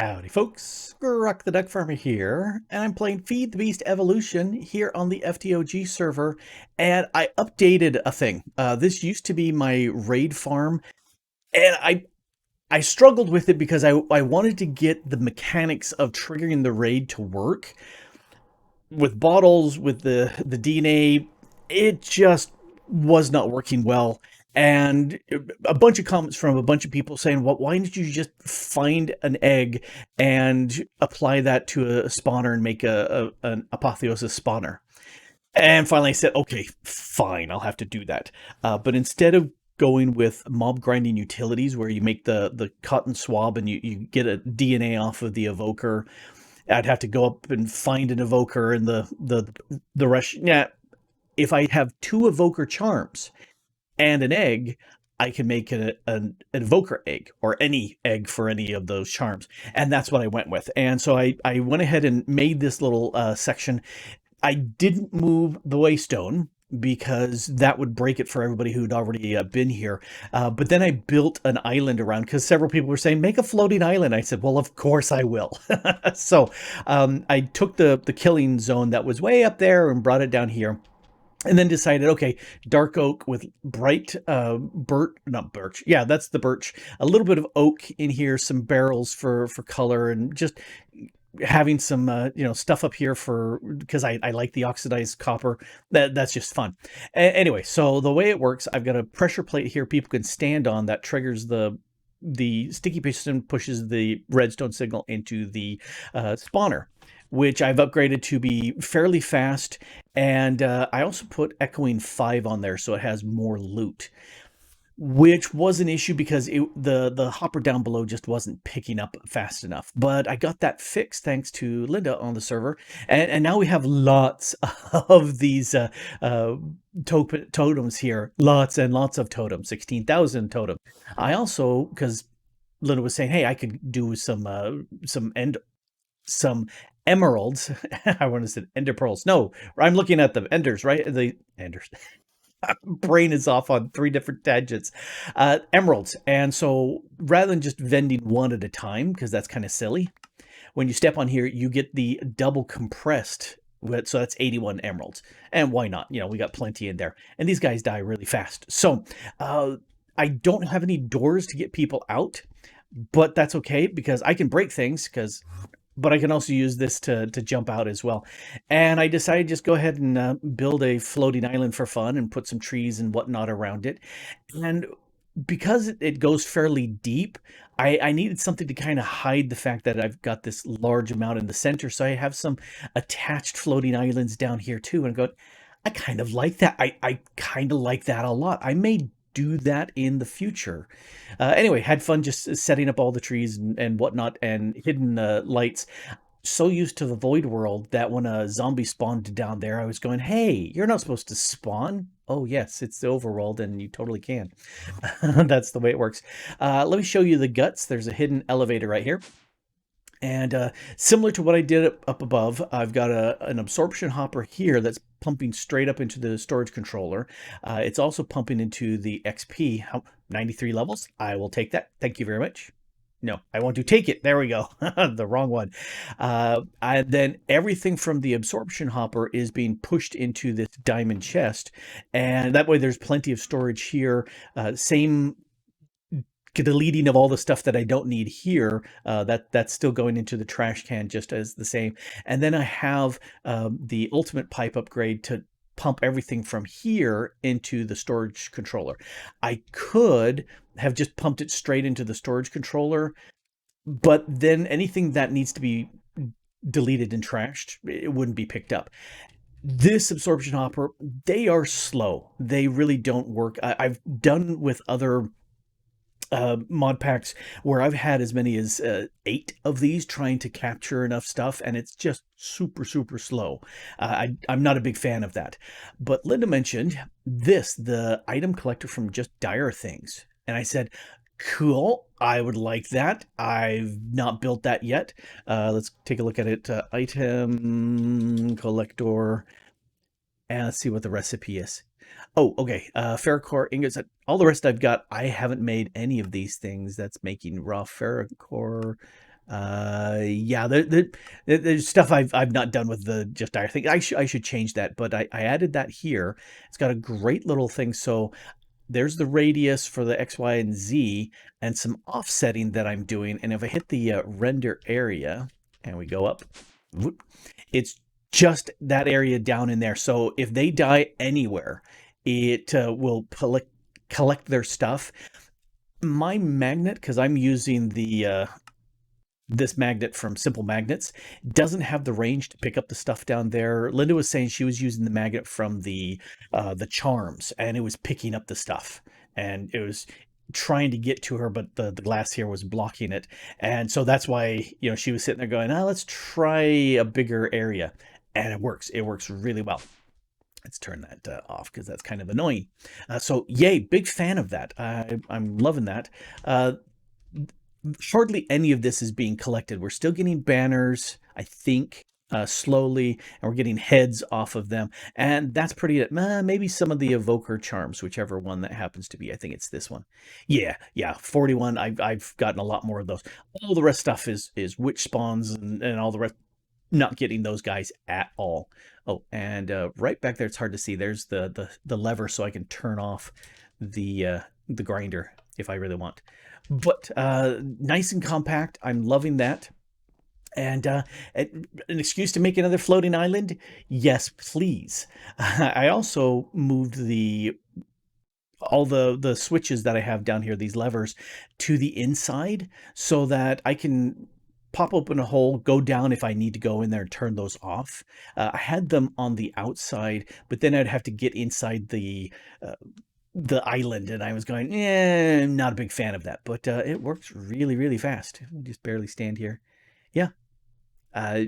Howdy folks, Grok the DuckFarmer here, and I'm playing Feed the Beast Evolution here on the FTOG server, and I updated a thing. This used to be my raid farm, and I struggled with it because I wanted to get the mechanics of triggering the raid to work. With bottles, with the DNA, it just was not working well. And a bunch of comments from a bunch of people saying, well, why didn't you just find an egg and apply that to a spawner and make an apotheosis spawner? And finally I said, okay, fine, I'll have to do that. But instead of going with mob grinding utilities where you make the cotton swab and you get a DNA off of the evoker, I'd have to go up and find an evoker and the rush. Yeah, if I have two evoker charms and an egg, I can make an evoker egg or any egg for any of those charms. And that's what I went with. And so I went ahead and made this little section. I didn't move the waystone because that would break it for everybody who'd already been here. But then I built an island around because several people were saying, make a floating island. I said, well, of course I will. So I took the killing zone that was way up there and brought it down here. And then decided, okay, dark oak with bright not birch. Yeah, that's the birch. A little bit of oak in here, some barrels for color, and just having some stuff up here for because I like the oxidized copper. That's just fun. Anyway, so the way it works, I've got a pressure plate here people can stand on that triggers the sticky piston, pushes the redstone signal into the spawner, which I've upgraded to be fairly fast. And I also put echoing 5 on there so it has more loot, which was an issue because the hopper down below just wasn't picking up fast enough. But I got that fixed thanks to Linda on the server. And now we have lots of these totems here. Lots and lots of totems, 16,000 totems. I also, because Linda was saying, hey, I could do some emeralds. I want to say ender pearls. No, I'm looking at the enders, right? The enders. Brain is off on 3 different tangents. Emeralds. And so rather than just vending one at a time, because that's kind of silly, when you step on here, you get the double compressed. So that's 81 emeralds. And why not? We got plenty in there. And these guys die really fast. So I don't have any doors to get people out, but that's okay because I can break things but I can also use this to jump out as well. And I decided just go ahead and build a floating island for fun and put some trees and whatnot around it. And because it goes fairly deep, I needed something to kind of hide the fact that I've got this large amount in the center. So I have some attached floating islands down here too. And I kind of like that. I kind of like that a lot. I may do that in the future. Anyway, had fun just setting up all the trees and whatnot and hidden lights. So used to the void world that when a zombie spawned down there, I was going, hey, you're not supposed to spawn. Oh yes, it's the overworld and you totally can. That's the way it works. Let me show you the guts. There's a hidden elevator right here. And similar to what I did up above, I've got an absorption hopper here that's pumping straight up into the storage controller. It's also pumping into the XP. 93 levels. I will take that. Thank you very much. No, I want to take it. There we go. The wrong one. And then everything from the absorption hopper is being pushed into this diamond chest. And that way there's plenty of storage here. Same deleting of all the stuff that I don't need here, that's still going into the trash can just as the same. And then I have the ultimate pipe upgrade to pump everything from here into the storage controller. I could have just pumped it straight into the storage controller, but then anything that needs to be deleted and trashed, it wouldn't be picked up. This absorption hopper, they are slow. They really don't work. I've done with other mod packs where I've had as many as 8 of these trying to capture enough stuff, and it's just super slow. I'm not a big fan of that. But Linda mentioned the item collector from Just Dire Things, and I said, cool, I would like that. I've not built that yet. Let's take a look at it. Item collector, and let's see what the recipe is. Oh, okay. Ferrocore ingots. All the rest I've got, I haven't made any of these things. That's making raw ferrocore. Yeah, there's stuff I've not done with the just dire thing. I should change that, but I added that here. It's got a great little thing. So there's the radius for the X, Y, and Z, and some offsetting that I'm doing. And if I hit the render area and we go up, whoop, it's just that area down in there. So if they die anywhere, it will collect their stuff. My magnet, because I'm using the this magnet from Simple Magnets, doesn't have the range to pick up the stuff down there. Linda was saying she was using the magnet from the charms, and it was picking up the stuff, and it was trying to get to her, but the glass here was blocking it. And so that's why, she was sitting there going, let's try a bigger area. And it works really well. Let's turn that off because that's kind of annoying. So yay, big fan of that. I'm loving that. Uh, Hardly any of this is being collected. We're still getting banners, I think, slowly, and we're getting heads off of them. And that's pretty, maybe some of the evoker charms, whichever one that happens to be. I think it's this one. Yeah, 41. I've gotten a lot more of those. All the rest stuff is witch spawns and all the rest. Not getting those guys at all. Oh, and right back there, it's hard to see. There's the lever, so I can turn off the grinder if I really want. But nice and compact. I'm loving that. And an excuse to make another floating island? Yes, please. I also moved all the switches that I have down here, these levers, to the inside so that I can pop open a hole, go down if I need to go in there and turn those off. I had them on the outside, but then I'd have to get inside the island, and I was going, I'm not a big fan of that, but it works really, really fast. Just barely stand here. Yeah. Uh,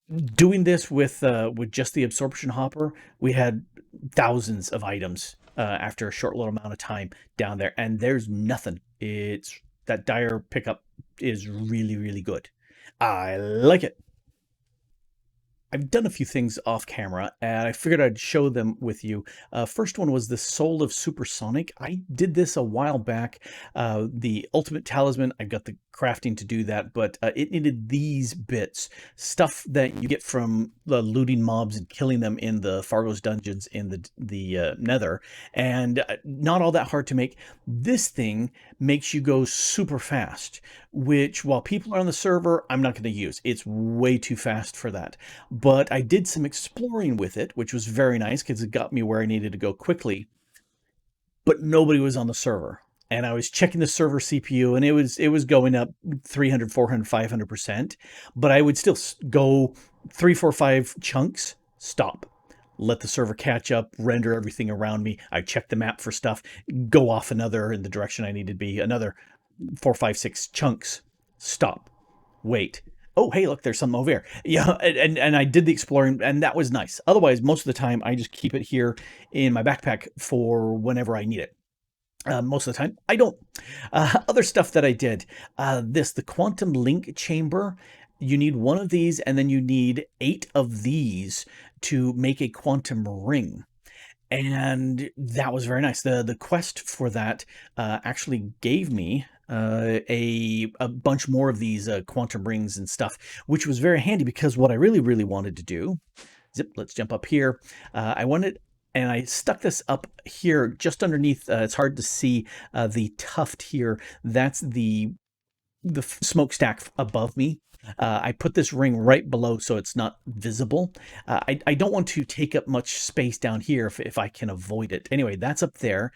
Doing this with just the absorption hopper, we had thousands of items after a short little amount of time down there, and there's nothing. It's that dire pickup is really, really good. I like it. I've done a few things off camera, and I figured I'd show them with you. First one was the Soul of Supersonic. I did this a while back. The Ultimate Talisman, I've got the crafting to do that, but it needed these bits. Stuff that you get from looting mobs and killing them in the Fargo's dungeons in the Nether, and not all that hard to make. This thing makes you go super fast, which, while people are on the server, I'm not going to use. It's way too fast for that. But I did some exploring with it, which was very nice because it got me where I needed to go quickly. But nobody was on the server. And I was checking the server CPU, and it was going up 300, 400, 500%. But I would still go 3, 4, 5 chunks, stop, let the server catch up, render everything around me. I check the map for stuff, go off another in the direction I need to be, another 4, 5, 6 chunks, stop, wait. Oh, hey, look, there's something over here. Yeah, and I did the exploring, and that was nice. Otherwise, most of the time, I just keep it here in my backpack for whenever I need it. Most of the time, I don't. Other stuff that I did, the quantum link chamber. You need one of these, and then you need 8 of these to make a quantum ring. And that was very nice. The quest for that actually gave me a bunch more of these quantum rings and stuff, which was very handy because what I really, really wanted to do, zip, let's jump up here. I wanted, and I stuck this up here just underneath, it's hard to see the tuft here. That's the smokestack above me. I put this ring right below so it's not visible. I don't want to take up much space down here if I can avoid it. Anyway, that's up there.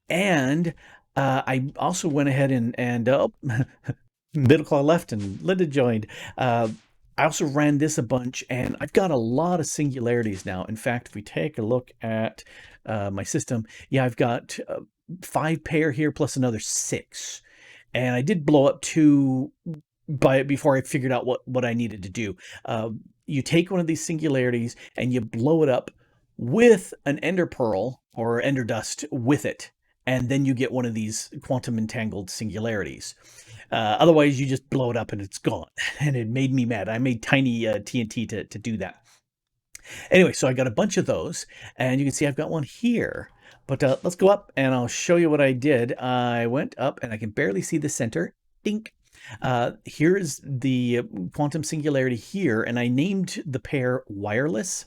And I also went ahead and Middle Claw left and Linda joined. I also ran this a bunch, and I've got a lot of singularities now. In fact, if we take a look at my system, yeah, I've got 5 pair here plus another 6. And I did blow up 2 before I figured out what I needed to do. You take one of these singularities and you blow it up with an ender pearl or ender dust with it, and then you get one of these quantum entangled singularities. Otherwise, you just blow it up and it's gone. And it made me mad. I made tiny TNT to do that. Anyway, so I got a bunch of those, and you can see I've got one here. But let's go up, and I'll show you what I did. I went up, and I can barely see the center. Dink. Here's the quantum singularity here, and I named the pair wireless.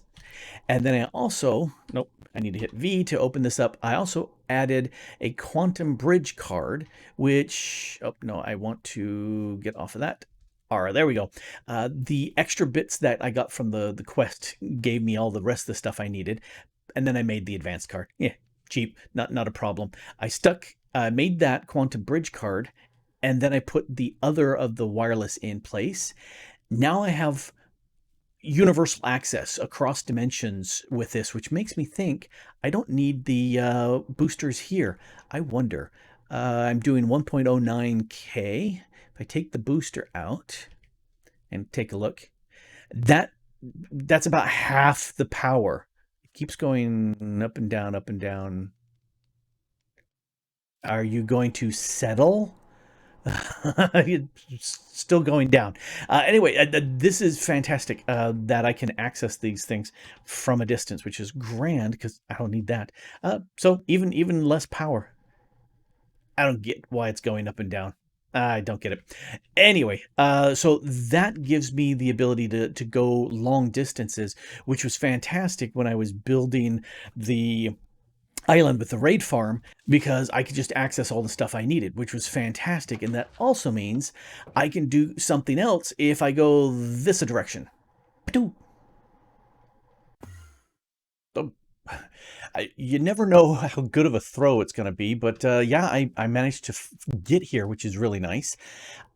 And then I also, nope, I need to hit V to open this up. I also added a quantum bridge card, which, oh no, I want to get off of that. All right, there we go. The extra bits that I got from the quest gave me all the rest of the stuff I needed. And then I made the advanced card. Yeah, cheap, not a problem. I made that quantum bridge card, and then I put the other of the wireless in place. Now I have universal access across dimensions with this, which makes me think I don't need the boosters here. I wonder. I'm doing 1.09K. If I take the booster out and take a look, that's about half the power. It keeps going up and down, up and down. Are you going to settle? It's still going down. Anyway, this is fantastic that I can access these things from a distance, which is grand because I don't need that. So even less power. I don't get why it's going up and down. I don't get it. Anyway, so that gives me the ability to go long distances, which was fantastic when I was building the island with the raid farm, because I could just access all the stuff I needed, which was fantastic. And that also means I can do something else if I go this direction. You never know how good of a throw it's going to be, but yeah, I managed to get here, which is really nice.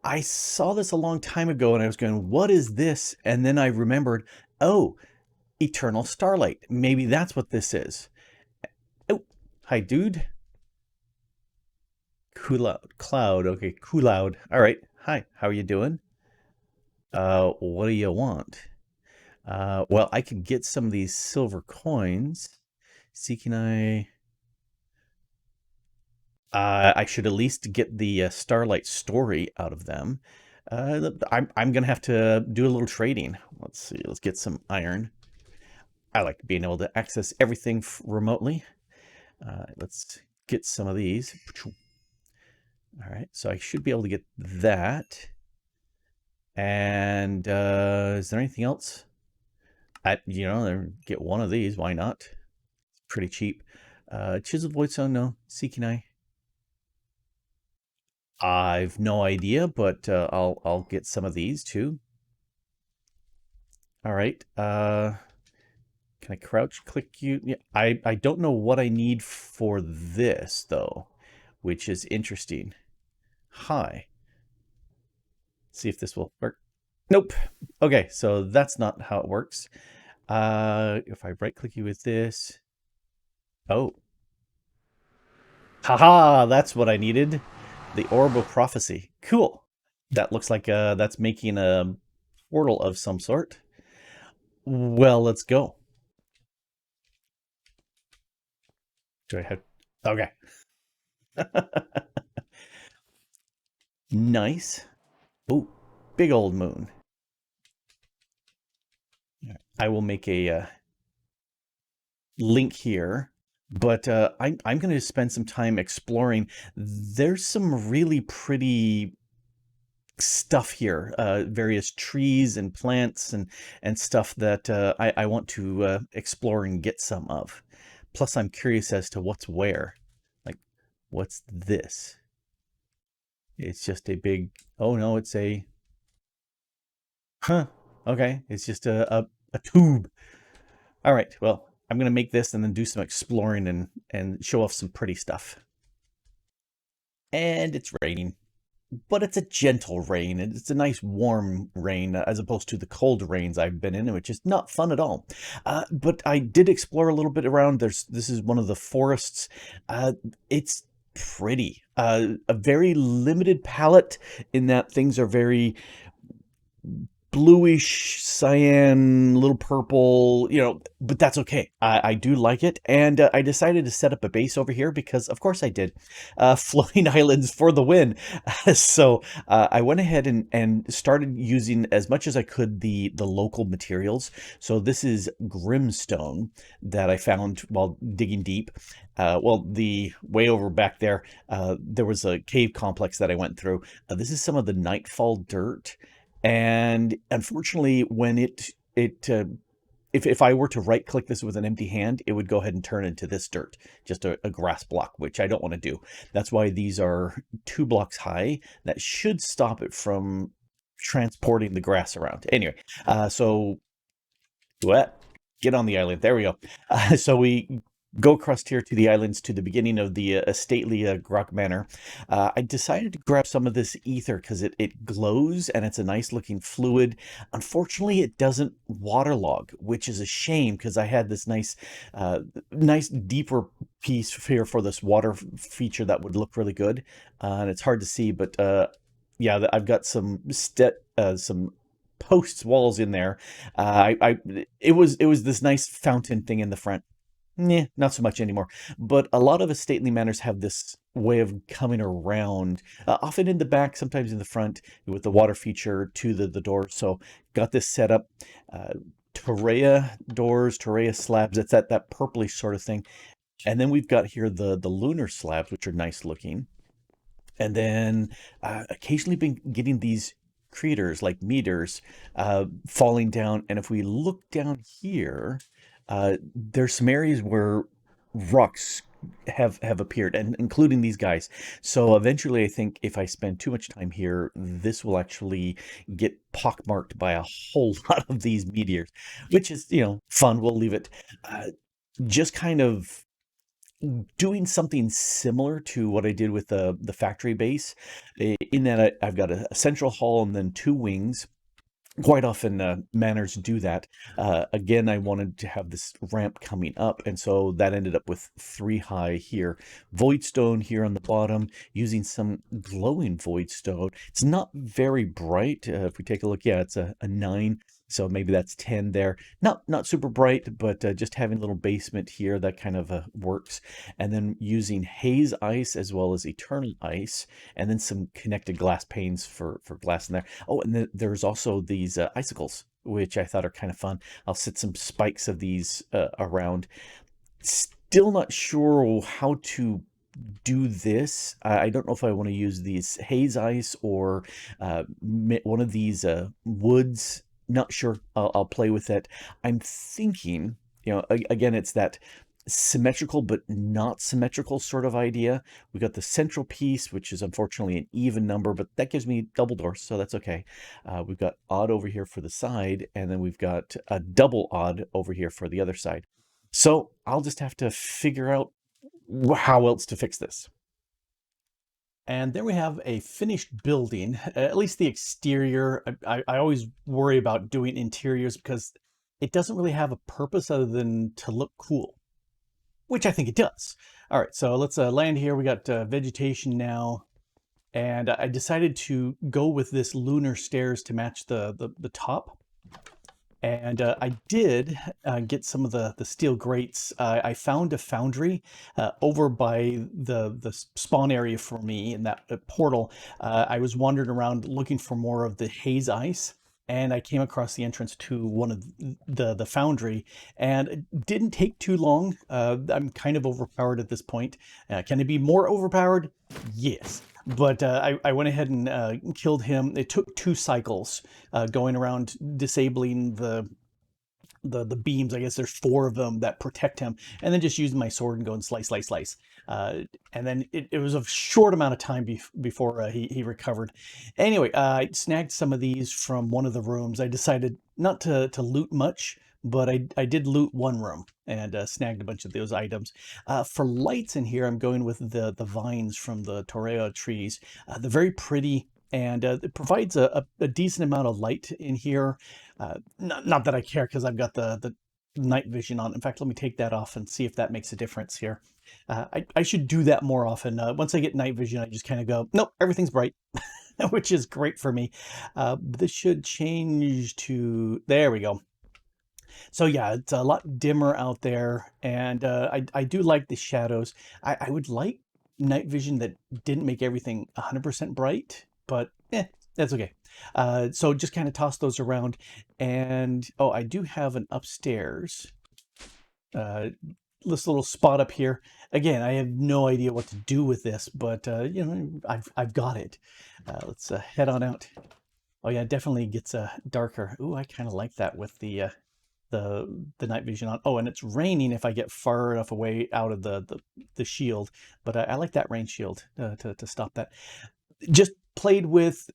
I saw this a long time ago and I was going, what is this? And then I remembered, oh, Eternal Starlight. Maybe that's what this is. Oh, hi, dude. Cloud. Okay, Cloud. All right. Hi, how are you doing? What do you want? Well, I could get some of these silver coins. See, can I should at least get the Starlight story out of them. I'm gonna have to do a little trading. Let's see. Let's get some iron. I like being able to access everything remotely. Let's get some of these. All right, so I should be able to get that. And is there anything else? Get one of these. Why not? It's pretty cheap. Chiseled Void Stone, no. Seeking Eye. I've no idea, but I'll get some of these too. All right. Can I crouch click you? Yeah, I don't know what I need for this though, which is interesting. Hi. See if this will work. Nope. Okay, so that's not how it works. If I right click you with this. Oh. Haha, that's what I needed. The Orb of Prophecy. Cool. That looks like that's making a portal of some sort. Well, let's go. Do I have... Okay. Nice. Oh, big old moon. I will make a link here, but I'm going to spend some time exploring. There's some really pretty stuff here, various trees and plants and stuff that I want to explore and get some of. Plus, I'm curious as to what's where. Like, what's this? It's just a big... Oh, no, it's a... Huh. Okay, it's just a tube. All right, well, I'm going to make this and then do some exploring and show off some pretty stuff. And it's raining. But it's a gentle rain. It's a nice warm rain as opposed to the cold rains I've been in, which is not fun at all. But I did explore a little bit around. This is one of the forests. It's pretty. A very limited palette in that things are very bluish cyan, little purple, but that's okay. I do like it. And I decided to set up a base over here because, of course, I did. Floating islands for the win. So I went ahead and started using as much as I could the local materials. So this is Grimstone that I found while digging deep. Well, the way over back there was a cave complex that I went through. This is some of the Nightfall dirt. And unfortunately, when if I were to right click this with an empty hand, it would go ahead and turn into this dirt, just a grass block, which I don't want to do. That's why these are 2 blocks high. That should stop it from transporting the grass around. Anyway, so what? Get on the island. There we go. So we go across here to the islands to the beginning of the stately Grok Manor. I decided to grab some of this ether because it glows and it's a nice looking fluid. Unfortunately, it doesn't waterlog, which is a shame because I had this nice deeper piece here for this water feature that would look really good. And it's hard to see, but yeah, I've got some posts walls in there. It was this nice fountain thing in the front. Nah, not so much anymore. But a lot of stately manors have this way of coming around, often in the back, sometimes in the front, with the water feature to the door. So got this set up. Torreya doors, Torreya slabs. It's that purplish sort of thing. And then we've got here the lunar slabs, which are nice looking. And then occasionally been getting these craters like meters falling down. And if we look down here, there's some areas where rocks have appeared, and including these guys. So eventually, I think if I spend too much time here, this will actually get pockmarked by a whole lot of these meteors, which is fun. We'll leave it. Just kind of doing something similar to what I did with the factory base, in that I've got a central hall and then 2 wings. Quite often, manors do that. Again, I wanted to have this ramp coming up, and so that ended up with 3 high here. Voidstone here on the bottom, using some glowing voidstone. It's not very bright. If we take a look, yeah, it's a 9. So maybe that's 10 there. Not super bright, but just having a little basement here, that kind of works. And then using haze ice as well as eternal ice, and then some connected glass panes for glass in there. Oh, and then there's also these icicles, which I thought are kind of fun. I'll set some spikes of these around. Still not sure how to do this. I don't know if I want to use these haze ice or one of these woods. Not sure. I'll play with it. I'm thinking, again, it's that symmetrical but not symmetrical sort of idea. We got the central piece, which is unfortunately an even number, but that gives me double doors, so that's okay. We've got odd over here for the side, and then we've got a double odd over here for the other side. So I'll just have to figure out how else to fix this. And there we have a finished building, at least the exterior. I always worry about doing interiors because it doesn't really have a purpose other than to look cool, which I think it does. All right, so let's land here. We got vegetation now, and I decided to go with this lunar stairs to match the top. And I did get some of the steel grates. I found a foundry over by the spawn area for me in that portal. I was wandering around looking for more of the haze ice, and I came across the entrance to one of the foundry, and it didn't take too long. I'm kind of overpowered at this point. Can it be more overpowered? Yes. But I went ahead and killed him. It took 2 cycles going around disabling the beams. I guess there's 4 of them that protect him, and then just using my sword and going slice, slice, slice. And then it was a short amount of time before he recovered. Anyway, I snagged some of these from one of the rooms. I decided not to loot much, but I did loot one room and snagged a bunch of those items. For lights in here, I'm going with the vines from the Torreya trees. They're very pretty, and it provides a decent amount of light in here. Not that I care because I've got the night vision on. In fact, let me take that off and see if that makes a difference here. I should do that more often. Once I get night vision, I just kind of go, nope, everything's bright. which is great for me. This should change to, there we go. So yeah, it's a lot dimmer out there, and I do like the shadows. I would like night vision that didn't make everything 100% bright, but that's okay. So just kind of toss those around, and oh, I do have an upstairs. This little spot up here. Again, I have no idea what to do with this, but you know, I've got it. Let's head on out. Oh yeah, it definitely gets darker. Ooh, I kind of like that with the night vision on. Oh, and it's raining if I get far enough away out of the shield, but I like that rain shield to stop that. Just played with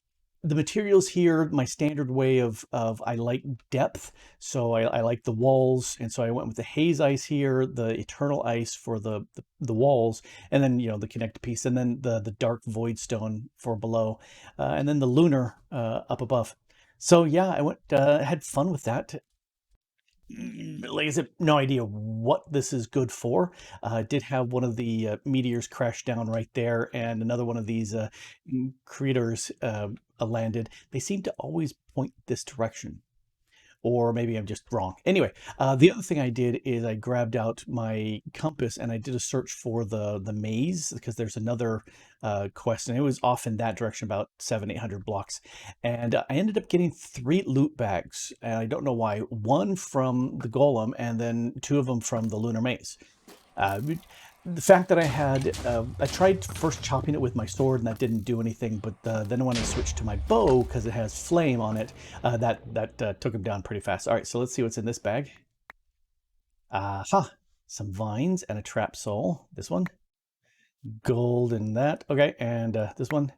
the materials here, my standard way of I like depth, so I like the walls, and so I went with the haze ice here, the eternal ice for the walls, and then you know the connected piece, and then the dark void stone for below, and then the lunar up above. So yeah, I went had fun with that. Like I said, no idea what this is good for. Did have one of the meteors crash down right there, and another one of these creators landed. They seem to always point this direction, or maybe I'm just wrong. Anyway, the other thing I did is I grabbed out my compass and I did a search for the maze, because there's another quest, and it was off in that direction about 700-800 blocks, and I ended up getting 3 loot bags, and I don't know why. One from the golem, and then 2 of them from the lunar maze. The fact that I tried first chopping it with my sword, and that didn't do anything, but then when I switched to my bow, because it has flame on it, that took him down pretty fast. All right, so let's see what's in this bag. Aha, some vines and a trap soul. This one, gold and that. Okay, and this one,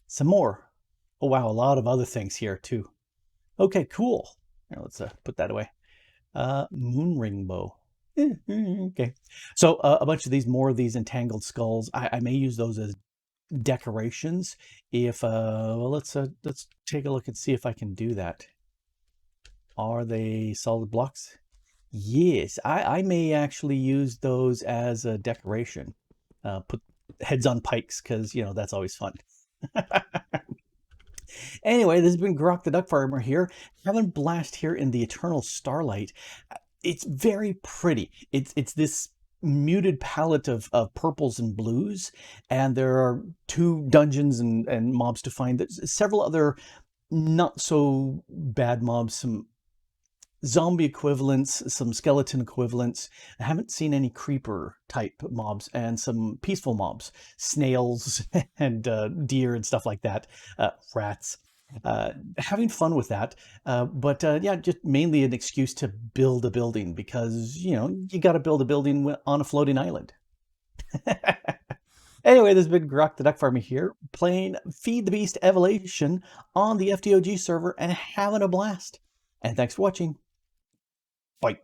some more. Oh wow, a lot of other things here too. Okay, cool. Now let's put that away. Moon ring bow. Okay, so a bunch of these, more of these entangled skulls. I may use those as decorations. If well, let's take a look and see if I can do that. Are they solid blocks? Yes, I may actually use those as a decoration. Put heads on pikes, because you know that's always fun. Anyway, this has been Grok the DuckFarmer here, having blast here in the Eternal Starlight. It's very pretty. It's this muted palette of purples and blues, and there are 2 dungeons and mobs to find. There's several other not so bad mobs, some zombie equivalents, some skeleton equivalents. I haven't seen any creeper type mobs, and some peaceful mobs, snails and deer and stuff like that, rats. Having fun with that, but yeah, just mainly an excuse to build a building, because you know you got to build a building on a floating island. Anyway, this has been Grok the DuckFarmer here, playing Feed the Beast Evolution on the FTOG server and having a blast. And thanks for watching. Bye.